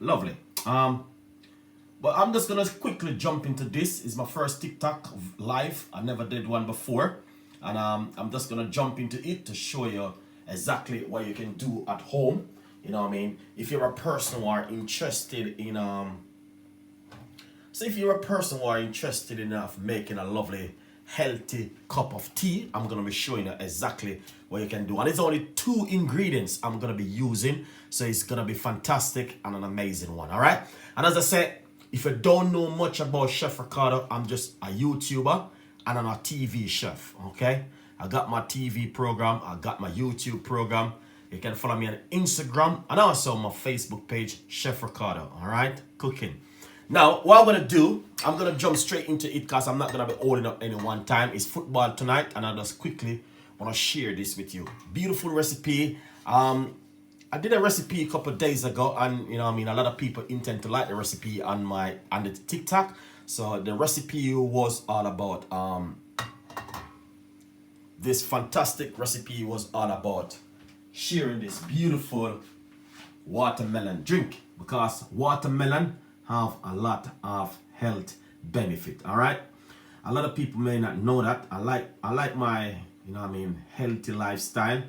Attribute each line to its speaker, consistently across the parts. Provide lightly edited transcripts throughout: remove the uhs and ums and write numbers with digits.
Speaker 1: Lovely. But I'm just gonna quickly jump into this. It's my first TikTok live. I never did one before, and I'm just gonna jump into it to show you exactly what you can do at home. You know what I mean? If you're a person who are interested in so if you're a person who are interested in making a lovely healthy cup of tea, I'm gonna be showing you exactly what you can do. And it's only 2 ingredients I'm gonna be using, so it's gonna be fantastic and an amazing one. All right. And as I said, if you don't know much about Chef Ricardo, I'm just a YouTuber and I'm a TV chef. Okay. I got my TV program, I got my YouTube program. You can follow me on Instagram and also my Facebook page, Chef Ricardo. All right, cooking. Now, what I'm gonna do, I'm gonna jump straight into it because I'm not gonna be holding up any one time. It's football tonight, and I just quickly wanna share this with you. Beautiful recipe. I did a recipe a couple of days ago, and you know what I mean, a lot of people intend to like the recipe on the TikTok. So the recipe was all about this fantastic recipe was all about sharing this beautiful watermelon drink, because watermelon have a lot of health benefit. All right, a lot of people may not know that. I like my, you know what I mean, healthy lifestyle,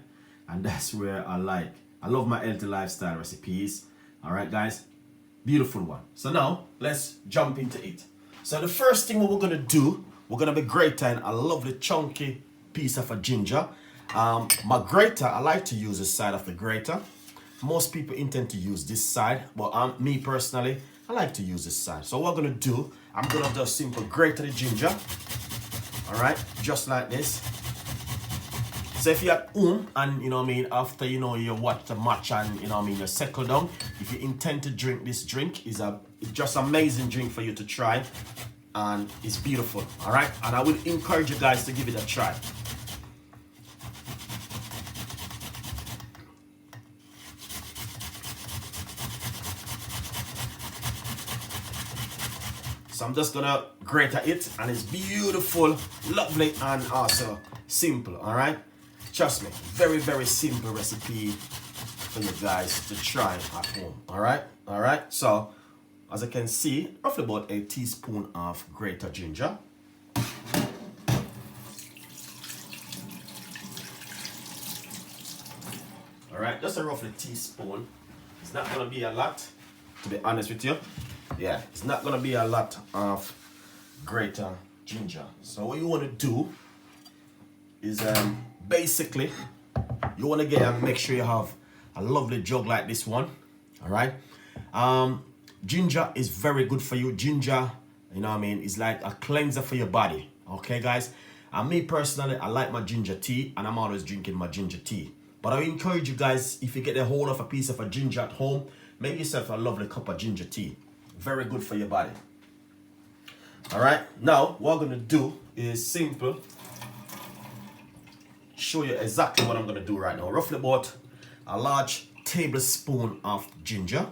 Speaker 1: and that's where I love my healthy lifestyle recipes. All right, guys, beautiful one. So now let's jump into it. So the first thing what we're gonna do, we're gonna be grating a lovely chunky piece of a ginger. My grater, I like to use this side of the grater. Most people intend to use this side, but me personally, I like to use this side. So what I'm gonna do, I'm gonna just simple grate the ginger. All right, just like this. So if you're at home and you know what I mean, after you know you watch the match and you know what I mean, you settle down, if you intend to drink this drink, it's just amazing drink for you to try, and it's beautiful. All right, and I would encourage you guys to give it a try. So I'm just gonna grate it, and it's beautiful, lovely, and also simple. All right, trust me, very, very simple recipe for you guys to try at home. All right. So as you can see, roughly about a teaspoon of grated ginger. All right, just a roughly teaspoon. It's not gonna be a lot, to be honest with you. Yeah, it's not gonna be a lot of grated ginger. So what you want to do is basically you want to get and make sure you have a lovely jug like this one. All right. Ginger is very good for you. Ginger, you know what I mean, is like a cleanser for your body. Okay, guys. And me personally, I like my ginger tea, and I'm always drinking my ginger tea. But I encourage you guys, if you get a hold of a piece of a ginger at home, make yourself a lovely cup of ginger tea. Very good for your body. All right, now what I'm gonna do is simple. Show you exactly what I'm gonna do right now. Roughly about a large tablespoon of ginger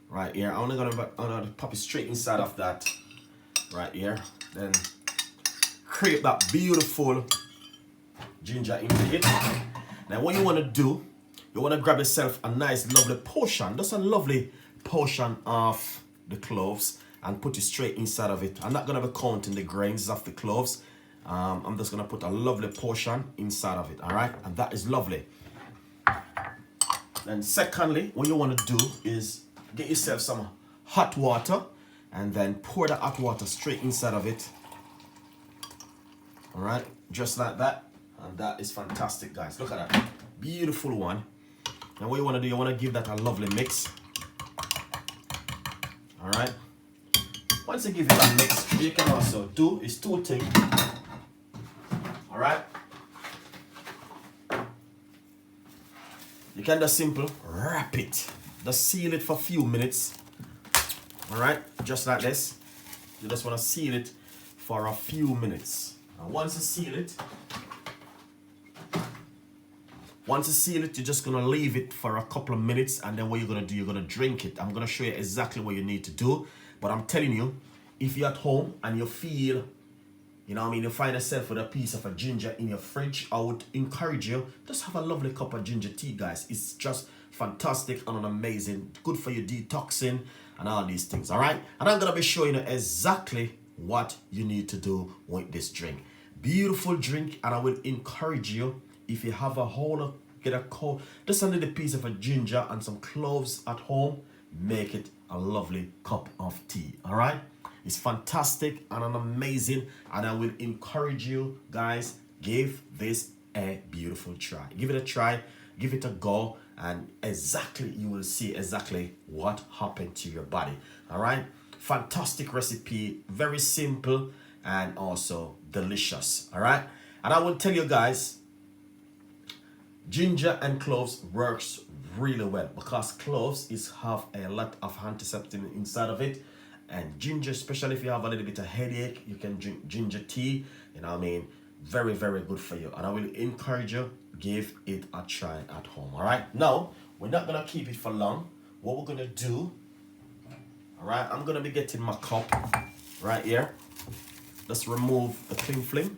Speaker 1: right here. I'm gonna pop it straight inside of that right here. Then create that beautiful ginger into it. Now what you want to do, you want to grab yourself a nice lovely portion, just a lovely portion of the cloves, and put it straight inside of it. I'm not gonna be counting the grains of the cloves. I'm just gonna put a lovely portion inside of it. All right, and that is lovely. And secondly, what you want to do is get yourself some hot water, and then pour the hot water straight inside of it. All right, just like that. And that is fantastic, guys. Look at that beautiful one. And what you want to do, you want to give that a lovely mix. All right, once you give it a mix, what you can also do is 2 things. All right, you can just simple wrap it, just seal it for a few minutes. All right, just like this. You just want to seal it for a few minutes. And once you seal it, you're just gonna leave it for a couple of minutes, and then what you're gonna do, you're gonna drink it. I'm gonna show you exactly what you need to do, but I'm telling you, if you're at home and you feel, you know what I mean, you find yourself with a piece of a ginger in your fridge, I would encourage you, just have a lovely cup of ginger tea, guys. It's just fantastic and an amazing, good for your detoxing and all these things. All right, and I'm gonna be showing you exactly what you need to do with this drink. Beautiful drink, and I will encourage you, if you have a whole, get a cold, just a little piece of a ginger and some cloves at home, make it a lovely cup of tea. All right, it's fantastic and an amazing, and I will encourage you guys, give this a beautiful try. Give it a try, give it a go, and exactly you will see exactly what happened to your body. All right, fantastic recipe, very simple and also delicious. All right, and I will tell you guys, ginger and cloves works really well because cloves have a lot of antiseptic inside of it, and ginger, especially if you have a little bit of headache, you can drink ginger tea, you know what I mean, very good for you. And I will encourage you, give it a try at home. All right, now we're not gonna keep it for long. What we're gonna do, all right, I'm gonna be getting my cup right here. Let's remove the cling film.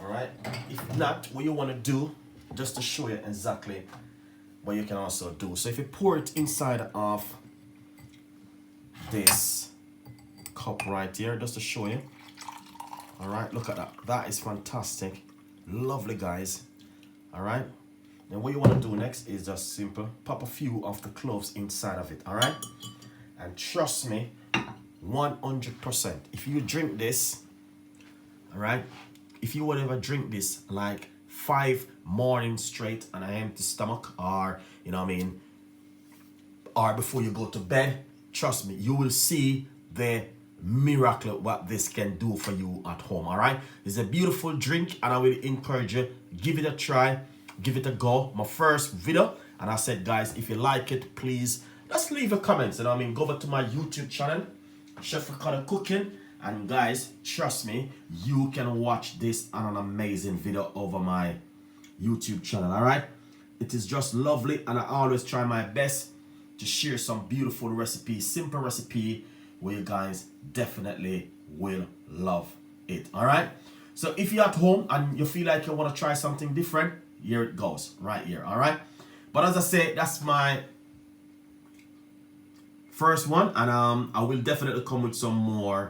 Speaker 1: All right, if not, what you want to do, just to show you exactly what you can also do. So if you pour it inside of this cup right here, just to show you. All right, look at that. That is fantastic, lovely, guys. All right, then what you want to do next is just simple, pop a few of the cloves inside of it. All right, and trust me, 100%, if you drink this, all right, if you would ever drink this like 5 mornings straight on an empty stomach, or you know what I mean, or before you go to bed, trust me, you will see the miracle what this can do for you at home. All right, it's a beautiful drink, and I will encourage you, give it a try, give it a go. My first video, and I said, guys, if you like it, please just leave a comment. You know what I mean, go over to my YouTube channel, Chef Ricardo Cooking, and guys, trust me, you can watch this on an amazing video over my YouTube channel. All right, it is just lovely, and I always try my best to share some beautiful recipes, simple recipe, where you guys definitely will love it. All right, so if you're at home and you feel like you want to try something different, here it goes right here. All right, but as I say, that's my first one, and I will definitely come with some more